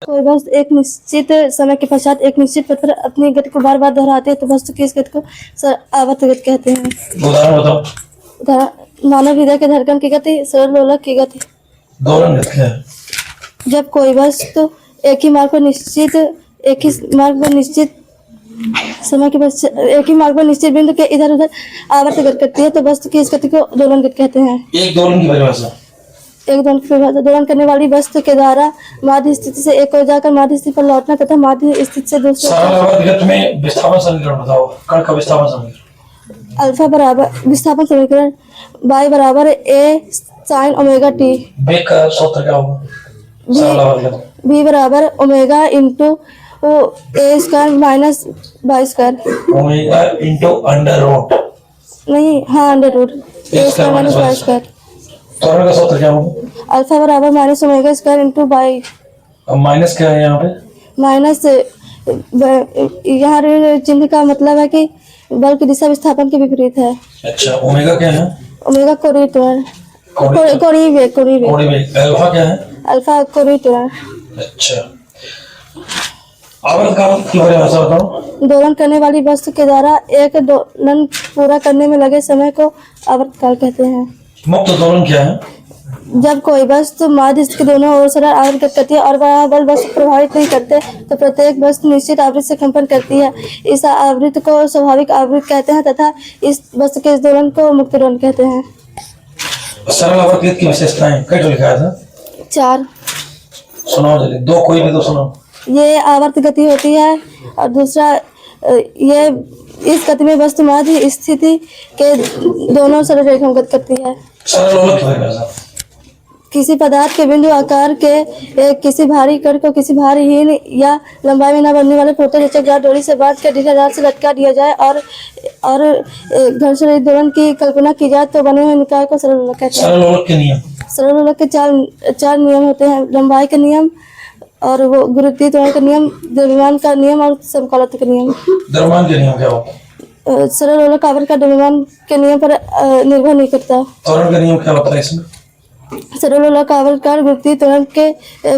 कोई वस्तु एक निश्चित समय के पश्चात एक निश्चित पथ पर अपनी गति को बार बार दोहराते हैं तो वस्तु की इस गति को आवर्त गति कहते हैं। उदाहरण बताओ। मानव हृदय के धड़कन की गति, सरल लोलक की गति। दोलन गति क्या है? जब कोई वस्तु एक ही मार्ग पर निश्चित समय के पश्चात एक ही मार्ग पर निश्चित बिंदु के इधर उधर आवर्त गति करती है तो वस्तु की इस गति को दोलन गति कहते हैं। एक दोलन की परिभाषा। एक दोलन करने वाली वस्तु के द्वारा माध्य स्थिति से एक ओर जाकर माध्य स्थिति पर लौटना तथा माध्य स्थिति से दूसरी सरल आवर्त गति में विस्थापन समीकरण बताओ। कण का विस्थापन समीकरण। अल्फा बराबर विस्थापन समीकरण y बराबर a sin ओमेगा t। वेग का सूत्र क्या होगा? सरल आवर्त गति। v बराबर omega into a square minus y square. Omega into under root. नहीं, हाँ, under root a square minus y square. त्वरण का सूत्र क्या होगा? अल्फा बराबर minus omega square into y। अब माइनस क्या है यहाँ पे? माइनस यहाँ चिन्ह का मतलब है कि बल की दिशा विस्थापन के विपरीत है। अच्छा, ओमेगा क्या है? ओमेगा कोणीय त्वरण, कोणीय वेग। अल्फा क्या है? अल्फा कोणीय त्वरण। अच्छा, आवर्त काल की परिभाषा बताओ। दोलन करने वाली वस्तु के द्वारा एक दोलन पूरा करने में लगे समय को आवर्त काल कहते हैं। मुक्त दोलन क्या है? जब कोई वस्तु माध्य के दोनों ओर सरल आवर्त करती है और वह बल वस्तु प्रभावित नहीं करते तो प्रत्येक वस्तु निश्चित आवृत्ति से कंपन करती है। इस आवृत्ति को स्वाभाविक आवृत्ति कहते हैं तथा इस वस्तु के इस दोलन को मुक्त दोलन कहते हैं। सरल आवर्त गति की विशेषताएं कई तो लिखा था? 4। सुनाओ जल्दी, दो कोई भी तो सुनाओ। ये आवर्त गति होती है और दूसरा ये इस गति में वस्तु माध्य स्थिति के दोनों सरल रेखा में गति करती है। सरल लोलक की परिभाषा। किसी पदार्थ के बिंदु आकार के किसी भारी कण को किसी भारीहीन या लंबाई में न बढ़ने वाले फोटोचक डोरी से बांध कर ढीलाधार से लटका दिया जाए और घर्षण रहित दोलन की कल्पना की जाए तो बने हुए निकाय को सरल लोलक कहते हैं। सरल लोलक के नियम। सरल लोलक के चार नियम होते हैं। लंबाई का नियम और वो गुरुत्वीय त्वरण का नियम, द्रव्यमान का नियम और समकालत्व का नियम। द्रव्यमान के नियम क्या होता है? सरल लोलक आवर्त का द्रव्यमान के नियम पर निर्भर नहीं करता। त्वरण का नियम क्या होता है इसमें? सरल लोलक आवर्त काल गुरुत्वीय त्वरण के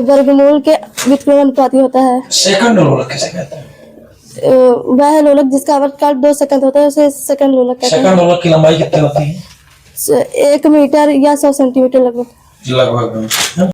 वर्गमूल के व्युत्क्रमानुपाती होता है। सेकंड लोलक किसे कहते हैं? वह लोलक जिसका आवर्त काल 2 सेकंड होता है उसे सेकंड लोलक कहते हैं। सेकंड लोलक की लंबाई कितनी होती है? 1 मीटर या 100 सेंटीमीटर लगभग।